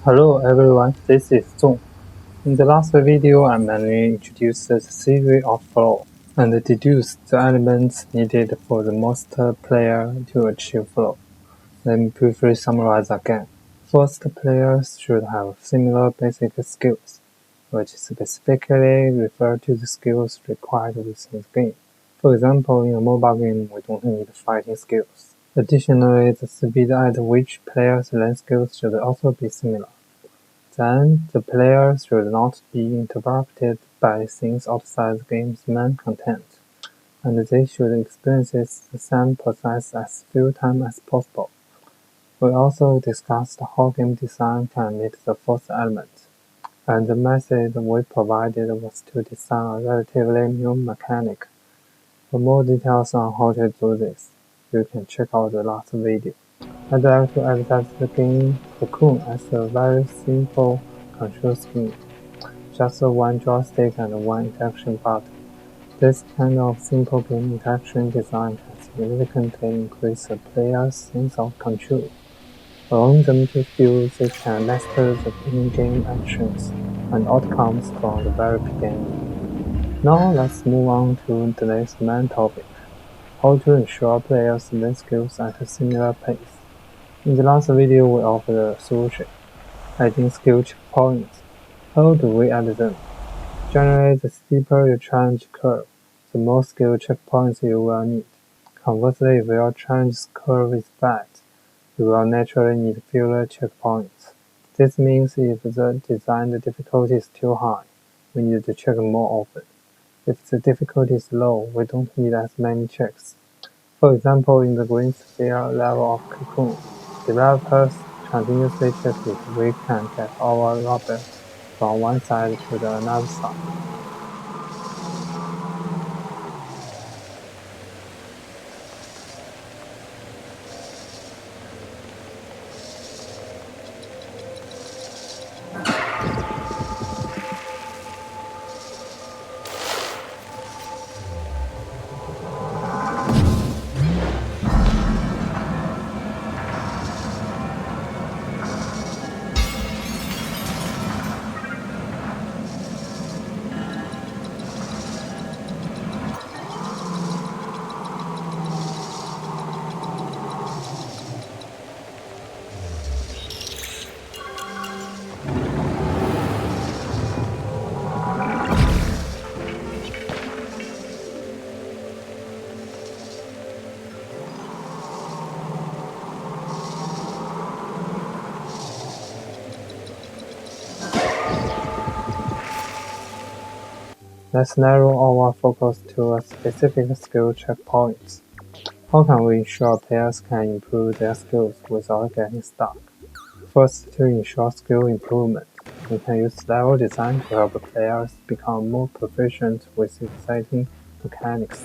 Hello everyone, this is Zong. In the last video, I mainly introduced the theory of flow and deduced the elements needed for the master player to achieve flow. Let me briefly summarize again. First, players should have similar basic skills, which specifically refer to the skills required within the game. For example, in a mobile game, we don't need fighting skills. Additionally, the speed at which players learn skills should also be similar. Then, the player should not be interrupted by things outside the game's main content, and they should experience the same process as few times as possible. We also discussed how game design can meet the fourth element, and the method we provided was to design a relatively new mechanic. For more details on how to do this, you can check out the last video. I'd like to advertise the game Cocoon as a very simple control scheme, just one joystick and one interaction button. This kind of simple game interaction design can significantly increase the player's sense of control, allowing them to feel they can master the in-game actions and outcomes from the very beginning. Now let's move on to today's main topic, how to ensure players learn skills at a similar pace. In the last video, we offered a solution, adding skill checkpoints. How do we add them? Generally, the steeper your challenge curve, the more skill checkpoints you will need. Conversely, if your challenge curve is flat, you will naturally need fewer checkpoints. This means if the design difficulty is too high, we need to check more often. If the difficulty is low, we don't need as many checks. For example, in the green sphere level of Cocoon, developers continuously check if we can get our robot from one side to the another side. Let's narrow our focus to a specific skill checkpoints. How can we ensure players can improve their skills without getting stuck? First, to ensure skill improvement, we can use level design to help players become more proficient with exciting mechanics.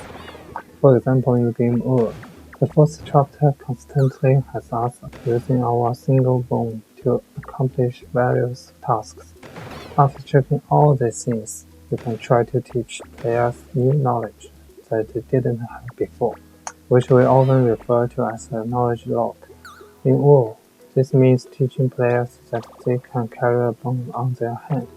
For example, in the game the first chapter constantly has us using our single bone to accomplish various tasks. After checking all these things, you can try to teach players new knowledge that they didn't have before, which we often refer to as a knowledge log. In War, this means teaching players that they can carry a bomb on their hands.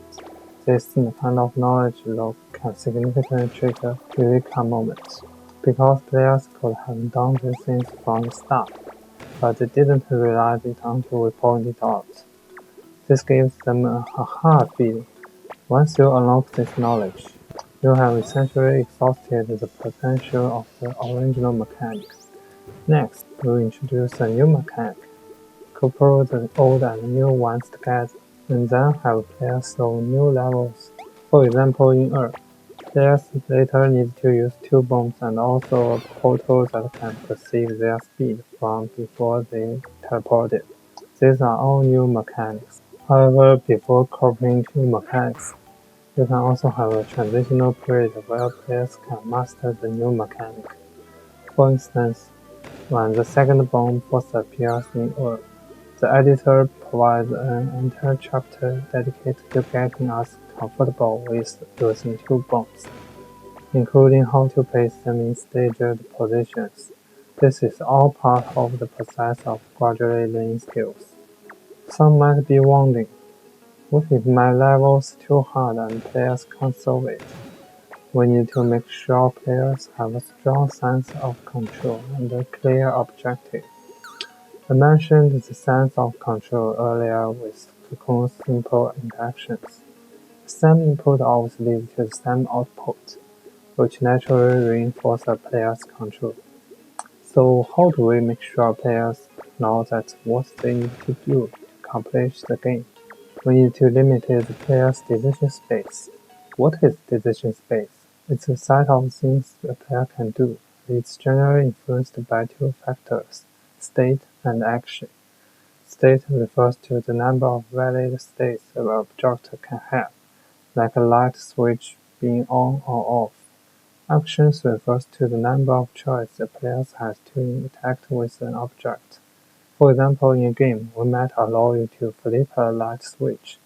This kind of knowledge log can significantly trigger eureka moments, because players could have done these things from the start, but they didn't realize it until we pointed it out. This gives them a aha feeling. Once you unlock this knowledge, you have essentially exhausted the potential of the original mechanic. Next, we introduce a new mechanic, couple the old and new ones together, and then have players solve new levels. For example, in players later need to use two bombs and also a portal that can perceive their speed from before they teleported. These are all new mechanics. However, before copying two mechanics, you can also have a transitional period where players can master the new mechanic. For instance, when the second bomb first appears in the editor provides an entire chapter dedicated to getting us comfortable with using two bombs, including how to place them in staged positions. This is all part of the process of gradually learning skills. Some might be wondering, what if my level's too hard and players can't solve it? We need to make sure players have a strong sense of control and a clear objective. I mentioned the sense of control earlier with Cocoon's simple interactions. The same input always leads to the same output, which naturally reinforces a player's control. So how do we make sure players know that what they need to do to accomplish the game? We need to limit the player's decision space. What is decision space? It's a set of things a player can do. It's generally influenced by two factors, state and action. State refers to the number of valid states an object can have, like a light switch being on or off. Actions refers to the number of choices a player has to interact with an object. For example, in a game, we might allow you to flip a light switch,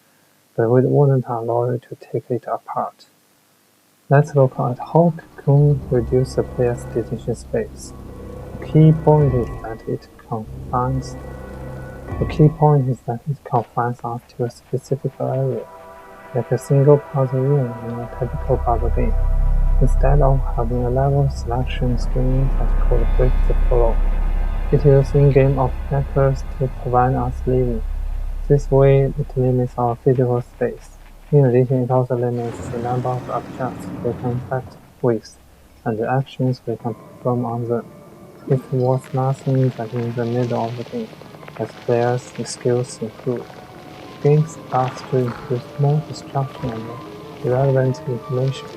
but we wouldn't allow you to take it apart. Let's look at how Cocoon reduces a player's decision space. The key point is that it confines us to a specific area, like a single puzzle room in a typical puzzle game, instead of having a level selection screen that could break the flow. It uses in-game obstacles to prevent us leaving. This way, it limits our physical space. In addition, it also limits the number of objects we can interact with, and the actions we can perform on them. It's worth nothing that in the middle of the game, as players' skills improve, the game starts to introduce more distraction and irrelevant information.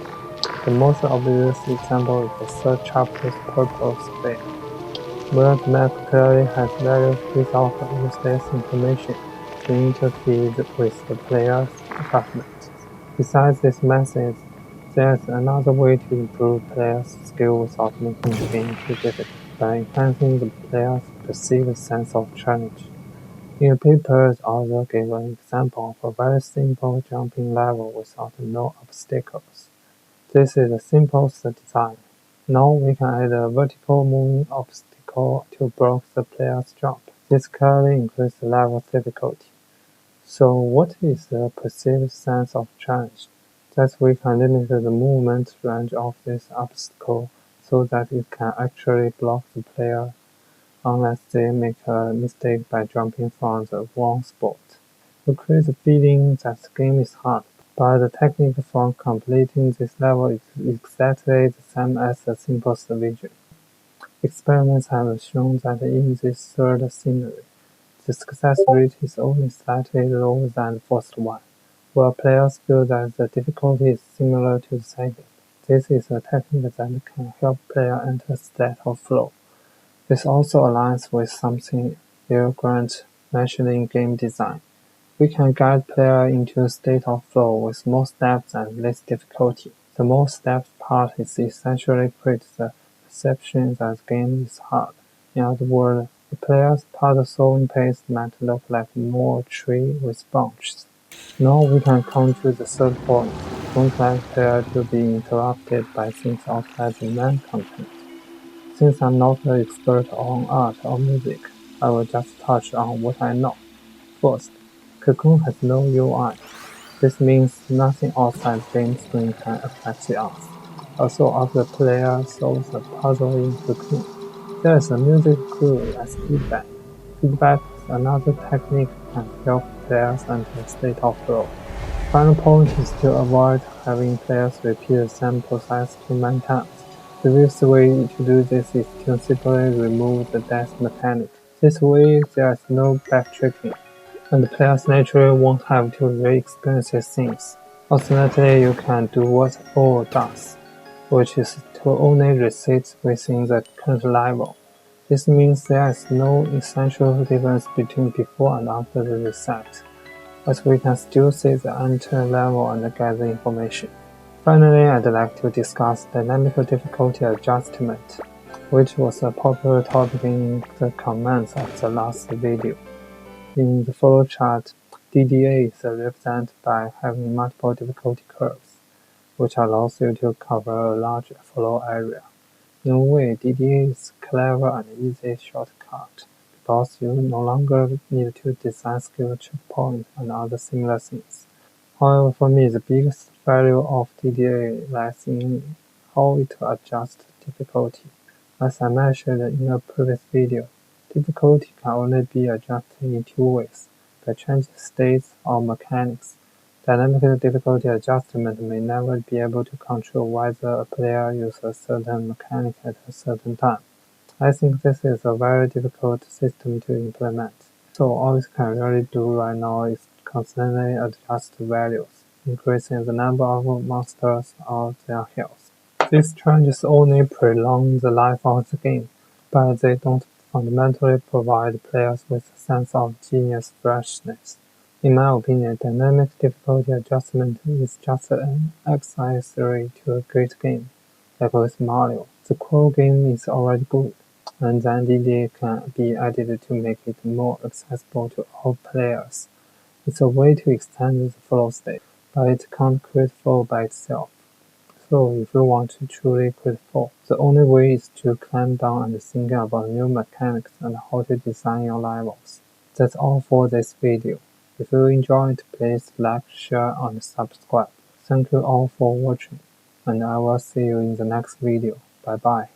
The most obvious example is the third chapter's purpose fair, where the map clearly has various pieces of useless information to interfere with the player's development. Besides these methods, there is another way to improve players' skill without making the game too difficult, by enhancing the player's perceived sense of challenge. In a paper, the author gave an example of a very simple jumping level without no obstacles. This is the simplest design. Now we can add a vertical moving obstacle to block the player's jump. This clearly increases the level's difficulty. So what is the perceived sense of challenge? That we can limit the movement range of this obstacle so that it can actually block the player unless they make a mistake by jumping from the wrong spot. We create the feeling that the game is hard, but the technique for completing this level is exactly the same as the simplest vision. Experiments have shown that in this third scenario, the success rate is only slightly lower than the first one, where players feel that the difficulty is similar to the second. This is a technique that can help players enter a state of flow. This also aligns with something Neil Grant mentioned in game design. We can guide players into a state of flow with more steps and less difficulty. The more steps part is essentially creates the perception that the game is hard. In other words, the player's puzzle-solving pace might look like more tree with branches. Now we can come to the third point. Don't like players to be interrupted by things outside the main content. Since I'm not an expert on art or music, I will just touch on what I know. First, Cocoon has no UI. This means nothing outside the game screen can affect us. Also, after the player solves a puzzle in Cocoon, there is a music cue as feedback. Feedback is another technique that can help players enter a state of flow. Final point is to avoid having players repeat the same process too many times. The easiest way to do this is to simply remove the death mechanic. This way, there is no backtracking, and the players naturally won't have to re-experience these things. Ultimately, you can do what all does, which is to only reset within the current level. This means there is no essential difference between before and after the reset, but we can still see the enter level and get the information. Finally, I'd like to discuss dynamic difficulty adjustment, which was a popular topic in the comments of the last video. In the flowchart, DDA is represented by having multiple difficulty curves, which allows you to cover a large flow area. In a way, DDA is a clever and easy shortcut because you no longer need to design skill checkpoints and other similar things. However, for me, the biggest value of DDA lies in how it adjusts difficulty. As I mentioned in a previous video, difficulty can only be adjusted in two ways: by changing states or mechanics. Dynamic difficulty adjustment may never be able to control whether a player uses a certain mechanic at a certain time. I think this is a very difficult system to implement. So all we can really do right now is constantly adjust values, increasing the number of monsters or their health. These changes only prolong the life of the game, but they don't fundamentally provide players with a sense of genius freshness. In my opinion, dynamic difficulty adjustment is just an accessory to a great game. Like with Mario, the core game is already good, and then DD can be added to make it more accessible to all players. It's a way to extend the flow state, but it can't create flow by itself. So if you want to truly create flow, the only way is to climb down and think about new mechanics and how to design your levels. That's all for this video. If you enjoyed, please like, share, and subscribe. Thank you all for watching, and I will see you in the next video. Bye bye.